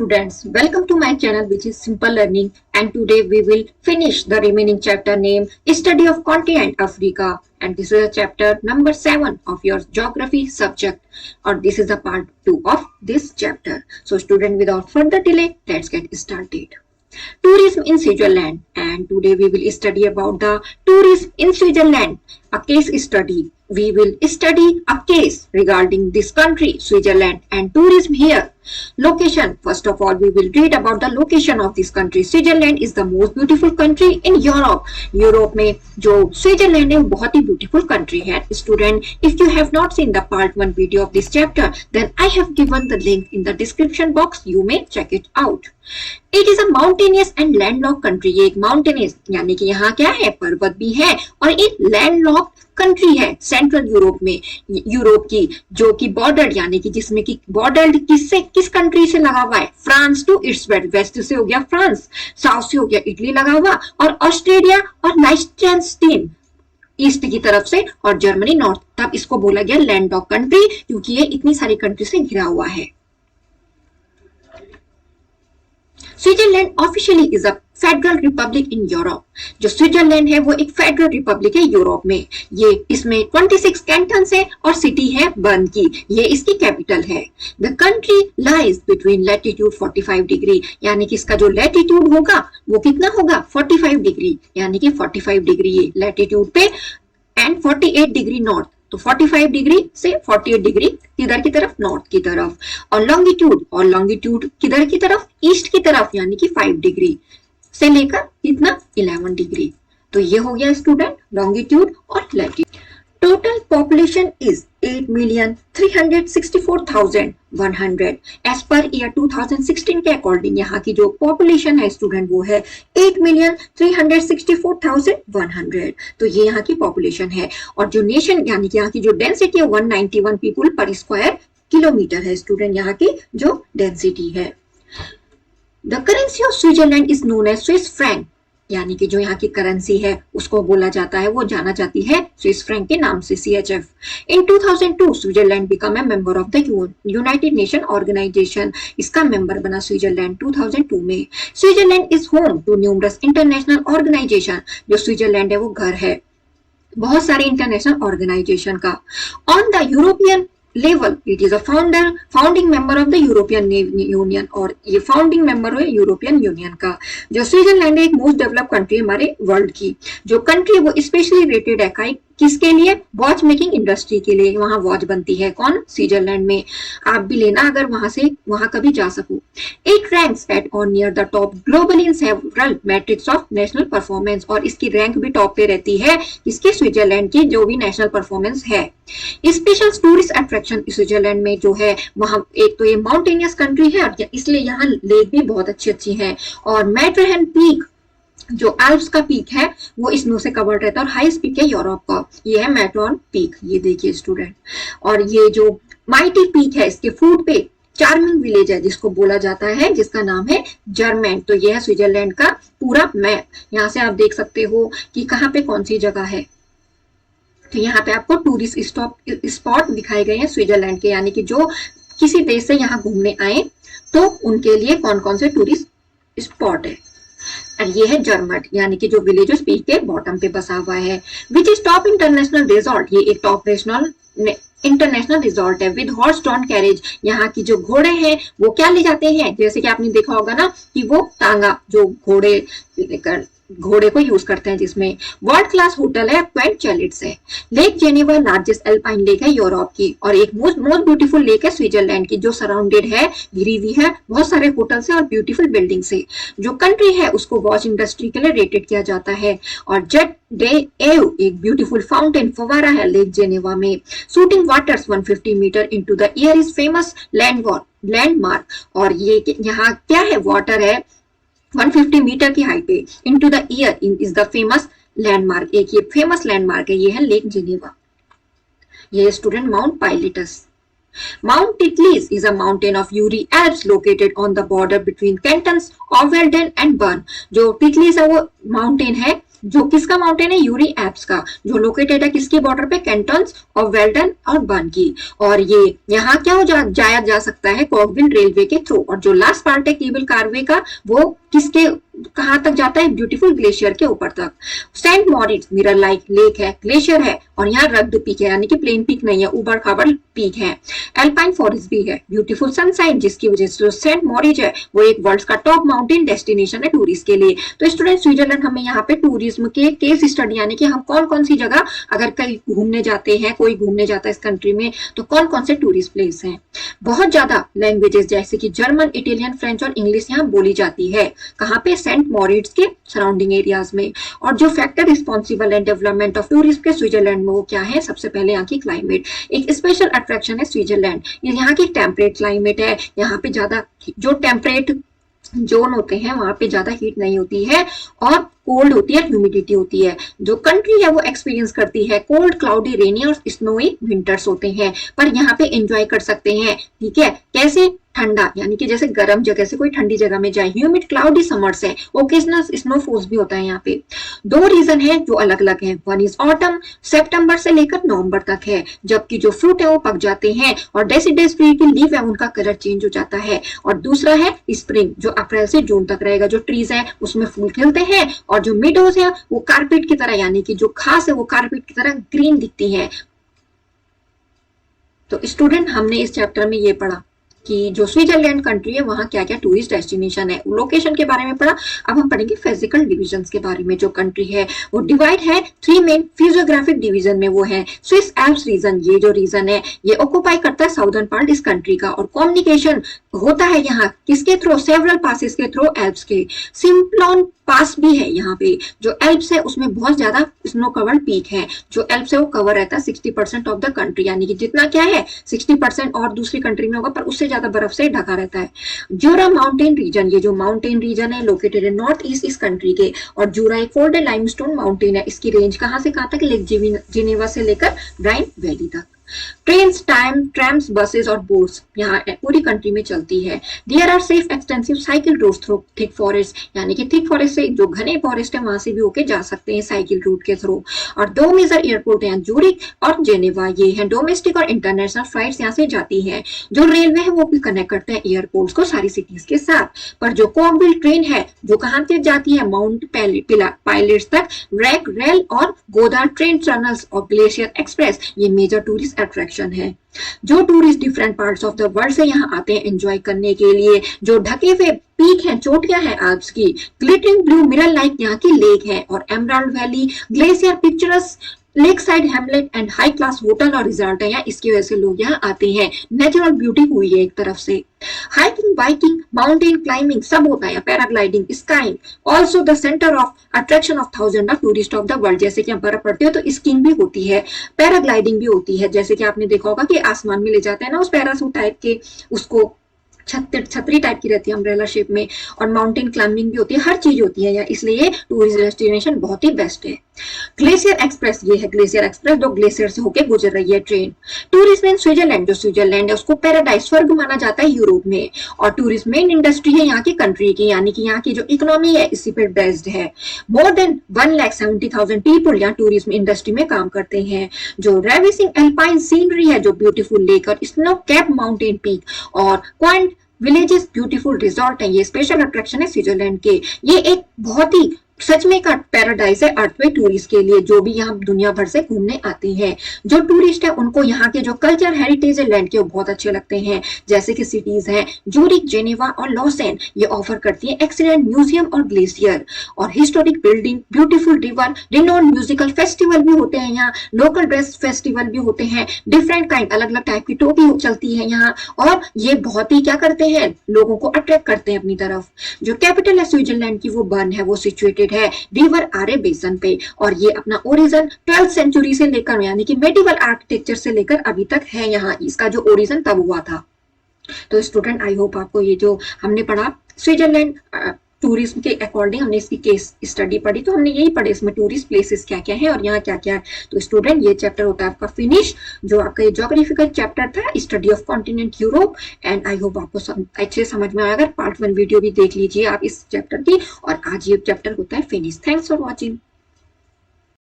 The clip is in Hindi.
students, welcome to my channel which is Simple Learning, and today we will finish the remaining chapter named Study of Continent Africa, and this is a chapter number 7 of your geography subject, or this is the part 2 of this chapter. So student, without further delay, let's get started. Tourism in Switzerland, and today we will study about the tourism in Switzerland, a case study. We will study a case regarding this country, Switzerland, and tourism here. Location. First of all, we will read about the location of this country. Switzerland is the most beautiful country in Europe. Europe में जो स्विट्जरलैंड है वो बहुत ही ब्यूटीफुल कंट्री है. Student, if you have not seen the part 1 video of this chapter, then I have given the link in the description box. You may check it out. It is a mountainous and landlock country. ये एक माउंटेनियस यानी कि यहाँ क्या है, पर्वत भी है, और एक लैंडलॉक कंट्री है सेंट्रल यूरोप में. यूरोप की जो कि बॉर्डर यानी कि जिसमें कि बॉर्डर किस कंट्री से लगा हुआ है, फ्रांस टू इट्स वेस्ट से हो गया फ्रांस, साउथ से हो गया इटली लगा हुआ, और ऑस्ट्रेलिया और लाइechtenstein ईस्ट की तरफ से, और जर्मनी नॉर्थ. तब इसको बोला गया लैंडलॉक कंट्री क्योंकि ये इतनी सारी कंट्री से घिरा हुआ है. Switzerland officially is a federal Republic in Europe. जो स्विट्जरलैंड है वो एक फेडरल रिपब्लिक है यूरोप में. ये इसमें 26 कैंटन्स है और सिटी है बर्न की. ये इसकी कैपिटल है. The country lies between latitude 45 degree, यानी कि इसका जो लैटिट्यूड होगा वो कितना होगा, 45 डिग्री, यानी कि 45 डिग्री ये लैटिट्यूड पे, एंड 48 डिग्री नॉर्थ. तो 45 डिग्री से 48 डिग्री किधर की तरफ, नॉर्थ की तरफ. और लॉन्गिट्यूड किधर की तरफ, ईस्ट की तरफ, यानी कि 5 डिग्री से लेकर कितना, 11 डिग्री. तो ये हो गया स्टूडेंट लॉन्गिट्यूड और latitude. Total population is 8,364,100. As per year 2016 के अकॉर्डिंग यहाँ की जो पॉपुलेशन है स्टूडेंट वो है 8,364,100. तो ये यहाँ की पॉपुलेशन है. और जो नेशन यानी कि यहाँ की जो डेंसिटी है 191 पीपुल पर स्क्वायर किलोमीटर है स्टूडेंट, यहाँ की जो डेंसिटी है. The currency of Switzerland is known as Swiss franc, यानी कि जो यहाँ की करेंसी है उसको बोला जाता है, वो जाना जाती है स्विस फ्रैंक के नाम से, CHF. In 2002 Switzerland become a member of the united nation organization. इसका मेंबर बना स्विट्जरलैंड 2002 में. Switzerland is home to numerous international organization. जो स्विट्जरलैंड है वो घर है बहुत सारे इंटरनेशनल ऑर्गेनाइजेशन का. On the European level it is a founding member of the European union, और ये फाउंडिंग मेंबर है यूरोपियन यूनियन का. जो स्विट्जरलैंड एक मोस्ट डेवलप कंट्री हमारे वर्ल्ड की. जो कंट्री वो स्पेशली रेटेड है किसके लिए, वॉच मेकिंग इंडस्ट्री के लिए. वहां वॉच बनती है कौन, स्विट्जरलैंड में. आप भी लेना अगर वहां कभी जा सको. इट रैंक्स एट और near the top globally in several matrix of national performance, और इसकी रैंक भी टॉप पे रहती है इसके स्विट्जरलैंड की जो भी नेशनल परफॉर्मेंस है. स्पेशल टूरिस्ट अट्रैक्शन स्विट्जरलैंड में जो है, वहां एक तो ये माउंटेनियस कंट्री है और इसलिए यहाँ लेक भी बहुत अच्छी अच्छी है. और मैटरहर्न पीक जो एल्प्स का पीक है वो स्नो से कवर्ड रहता है और हाईएस्ट पीक है यूरोप का. ये है मैटरहर्न पीक, ये देखिए स्टूडेंट. और ये जो माइटी पीक है इसके फुट पे चार्मिंग विलेज है जिसको बोला जाता है, जिसका नाम है जर्मैन. तो ये है स्विट्जरलैंड का पूरा मैप. यहाँ से आप देख सकते हो कि कहाँ पे कौन सी जगह है. तो यहाँ पे आपको टूरिस्ट स्पॉट दिखाए गए हैं स्विट्जरलैंड के, यानी कि जो किसी देश से यहाँ घूमने आए तो उनके लिए कौन कौन से टूरिस्ट स्पॉट है. और ये है जर्मट, यानी कि जो विलेज उस पीक के बॉटम पे बसा हुआ है. Which is top international resort. ये एक टॉप इंटरनेशनल रिजॉर्ट है. विद हॉर्स ड्रॉन कैरेज, यहाँ की जो घोड़े हैं वो क्या ले जाते हैं, जैसे कि आपने देखा होगा ना कि वो टांगा जो घोड़े को यूज करते हैं, जिसमें वर्ल्ड क्लास होटल है, क्वेंट चैलेट्स है. Lake Geneva largest alpine lake है यूरोप की, और एक मोस्ट ब्यूटीफुल लेक है स्विट्जरलैंड की जो सराउंडेड है, घिरी हुई है बहुत सारे होटल से और ब्यूटीफुल बिल्डिंग से. जो कंट्री है उसको वॉच इंडस्ट्री के लिए रेटेड किया जाता है. और जेट डे एव एक ब्यूटीफुल फाउंटेन फवारा है लेक जेनेवा में. Shooting waters 150 meter into the air is famous landmark. और ये यहाँ क्या है, वाटर है 150 मीटर की हाइट पे, into the year is the famous landmark. एक ये फेमस लैंडमार्क है, ये है लेक जेनेवा. ये student Mount Pilatus. Mount Titlis is a mountain of Uri Alps located on the border between cantons of Velden and Bern. जो टिटलिस है वो माउंटेन है जो किसका माउंटेन है, यूरी एल्प्स का, जो लोकेटेड है किसके बॉर्डर पे, कैंटन्स ऑफ वेल्डन और बर्न की। और ये यहाँ क्या हो जाया जा सकता है, कॉकविल रेलवे के थ्रू। और जो लास्ट पार्ट है केबल कारवे का, वो किसके कहां तक जाता है, ब्यूटीफुल ग्लेशियर के ऊपर तक। Saint Moritz mirror like lake है, ग्लेशियर है, और यहाँ रग्ड पीक है, यानी कि प्लेन पीक नहीं है, ऊबड़ खाबड़ पीक है। एल्पाइन फॉरेस्ट भी है, ब्यूटीफुल सनसाइट, जिसकी वजह से जो सेंट मॉरिच है वो एक वर्ल्ड का टॉप माउंटेन डेस्टिनेशन है टूरिस्ट के लिए। तो स्टूडेंट स्विट्जरलैंड हमें यहाँ पे टूरिज्म के केस स्टडी, यानी कि हम कौन कौन सी जगह अगर कहीं घूमने जाते हैं, कोई घूमने जाता है इस कंट्री में, तो कौन कौन से टूरिस्ट प्लेस हैं। बहुत ज्यादा लैंग्वेजेस जैसे कि जर्मन, इटालियन, फ्रेंच और इंग्लिश यहाँ बोली जाती है। कहाँ पे, सेंट मॉरिट्स के सराउंडिंग एरियाज में। और जो factor responsible and development of tourism के स्विट्जरलैंड में वो क्या है, सबसे पहले यहाँ की क्लाइमेट एक स्पेशल अट्रैक्शन है स्विट्जरलैंड। ये यहाँ की टेम्परेट क्लाइमेट है, यहाँ पे ज्यादा जो टेम्परेट जोन होते हैं वहां पे ज्यादा हीट नहीं होती है और कोल्ड होती है, ह्यूमिडिटी होती है। जो कंट्री है वो एक्सपीरियंस करती है कोल्ड, क्लाउडी, रेनी और स्नोई विंटर्स होते हैं, पर यहाँ पे एंजॉय कर सकते हैं। ठीक है, कैसे, ठंडा, यानी कि जैसे गर्म जगह से कोई ठंडी जगह में जाए। ह्यूमिड क्लाउडी समर्स है, ओकेजनल स्नोफॉल्स भी होता है यहाँ पे। दो रीजन है जो अलग अलग है, वन इज ऑटम, सितंबर से लेकर नवंबर तक है, जबकि जो फ्रूट है वो पक जाते हैं और डेसिडस ट्री की लीफ है उनका कलर चेंज हो जाता है। और दूसरा है स्प्रिंग, जो अप्रैल से जून तक रहेगा, जो ट्रीज है उसमें फूल खिलते हैं और जो मिडोज है वो कारपेट की तरह, यानी कि जो घास है वो कारपेट की तरह ग्रीन दिखती है। तो स्टूडेंट हमने इस चैप्टर में ये पढ़ा कि जो स्विट्जरलैंड कंट्री है वहां क्या क्या टूरिस्ट डेस्टिनेशन है, लोकेशन के बारे में पढ़ा। अब हम पढ़ेंगे फिजिकल डिविजन्स के बारे में। जो कंट्री है वो डिवाइड है 3 मेन फिजियोग्राफिक डिवीजन में, वो है स्विस एल्प्स रीजन। ये जो रीजन है ये ऑक्युपाई करता है साउदर्न पार्ट इस कंट्री का, और कम्युनिकेशन होता है यहाँ किसके थ्रू, सेवरल पासेस के थ्रू, एल्प्स के। सिम्प्लॉन पास भी है यहाँ पे। जो एल्प्स है उसमें बहुत ज्यादा स्नो कवर्ड पीक है। जो एल्प्स है वो कवर रहता है 60% ऑफ द कंट्री, यानी कि जितना क्या है 60% और दूसरी कंट्री में होगा, पर उससे ज्यादा बर्फ से ढका रहता है। जूरा माउंटेन रीजन, ये जो माउंटेन रीजन है लोकेटेड है नॉर्थ ईस्ट इस कंट्री के, और जूरा एक फोल्डेड लाइमस्टोन माउंटेन है। इसकी रेंज कहां से कहां तक, लेक जिनेवा से लेकर राइन वैली तक। ट्रेन्स, ट्रैम्स, बसेस और बोट्स यहाँ पूरी कंट्री में चलती है। There are safe extensive cycle roads through thick forest, यानी कि थिक फॉरेस्ट से जो घने फॉरेस्ट है वहां से भी होके जा सकते हैं साइकिल रूट के थ्रू। और दो मेजर एयरपोर्ट हैं, जूरिक और जेनेवा, ये है डोमेस्टिक और इंटरनेशनल फ्लाइट्स यहाँ से जाती है। जो रेलवे है वो भी कनेक्ट करते हैं एयरपोर्ट्स को सारी सिटीज के साथ। पर जो कॉकविल ट्रेन है जो कहां से जाती है, माउंट पायलट्स तक, रैक, रेल और गोदार ट्रेन टनल्स और ग्लेशियर एक्सप्रेस, ये मेजर टूरिस्ट अट्रैक्शन है। जो tourist different parts of the world से यहाँ आते हैं एंजॉय करने के लिए। जो ढके हुए पीक हैं, चोटियां हैं आल्प्स की, ग्लिटरिंग ब्लू मिरर लाइक यहाँ की लेक है, और emerald valley, glacier, picturesque lake side Hamlet and high class hotel और रिजॉर्ट है यहाँ, इसकी वजह से लोग यहाँ आते हैं। नेचुरल ब्यूटी हुई है एक तरफ से। हाइकिंग, बाइकिंग, माउंटेन क्लाइंबिंग सब होता है, paragliding, skiing, also the centre of attraction of thousand of tourist of the world. जैसे कि बर्फ पड़ती है तो स्कीइंग भी होती है, पैराग्लाइडिंग भी होती है, जैसे कि आपने देखा होगा कि आसमान में ले जाते हैं ना उस पैरासूट टाइप के, उसको छतरी टाइप की रहती है अम्ब्रेला शेप में, और माउंटेन क्लाइंबिंग भी होती है, हर चीज होती है यहाँ, इसलिए टूरिस्ट डेस्टिनेशन बहुत ही बेस्ट है। ग्लेशियर एक्सप्रेस, ये है ग्लेशियर एक्सप्रेस जो ग्लेशियर से होकर गुजर रही है ट्रेन। टूरिज्म इन स्विट्जरलैंड, जो स्विट्जरलैंड है उसको पैराडाइज, स्वर्ग माना जाता है यूरोप में। और टूरिज्म मेन इंडस्ट्री है यहाँ की कंट्री की, यानी कि यहाँ की जो इकोनॉमी है इसी पे बेस्ड है। मोर देन 1,70,000 पीपल यहाँ टूरिज्म इंडस्ट्री में काम करते हैं। जो रेविसिंग एल्पाइन सीनरी है, जो ब्यूटीफुल लेक और स्नो कैप माउंटेन पीक और क्वांट विलेजेस, ब्यूटीफुल रिजॉर्ट है, ये स्पेशल अट्रैक्शन है स्विट्जरलैंड के। ये एक बहुत ही सच में का पैराडाइज है अर्थ पे टूरिस्ट के लिए, जो भी यहाँ दुनिया भर से घूमने आते हैं। जो टूरिस्ट है उनको यहाँ के जो कल्चर हेरिटेज है लैंड के वो बहुत अच्छे लगते हैं, जैसे कि सिटीज हैं जूरिक, जेनेवा और लॉसेन, ये ऑफर करती है एक्सीलेंट म्यूजियम और ग्लेशियर और historic building, beautiful river, renowned musical festival भी होते हैं यहाँ, लोकल ड्रेस फेस्टिवल भी होते हैं, डिफरेंट काइंड अलग अलग टाइप की टोपी चलती है यहाँ, और ये बहुत ही क्या करते हैं, लोगों को अट्रैक्ट करते हैं अपनी तरफ। जो कैपिटल है स्विट्जरलैंड की वो बर्न है, वो सिचुएटेड है रिवर आरे बेसन पे, और ये अपना ओरिजिन 12th सेंचुरी से लेकर यानी कि मेडिवल आर्किटेक्चर से लेकर अभी तक है यहाँ, इसका जो ओरिजिन तब हुआ था। तो स्टूडेंट आई होप आपको ये जो हमने पढ़ा स्विट्जरलैंड टूरिज्म के अकॉर्डिंग हमने इसकी केस स्टडी पढ़ी, तो हमने यही पढ़े इसमें टूरिस्ट प्लेसेस क्या क्या है और यहाँ क्या क्या है। तो स्टूडेंट ये चैप्टर होता है आपका फिनिश, जो आपका ये ज्योग्राफिकल चैप्टर था, study of continent Europe, and I hope आपको अच्छे समझ में आया। अगर पार्ट 1 वीडियो भी देख लीजिए आप इस चैप्टर की, और आज ये चैप्टर होता है फिनिश। Thanks for watching.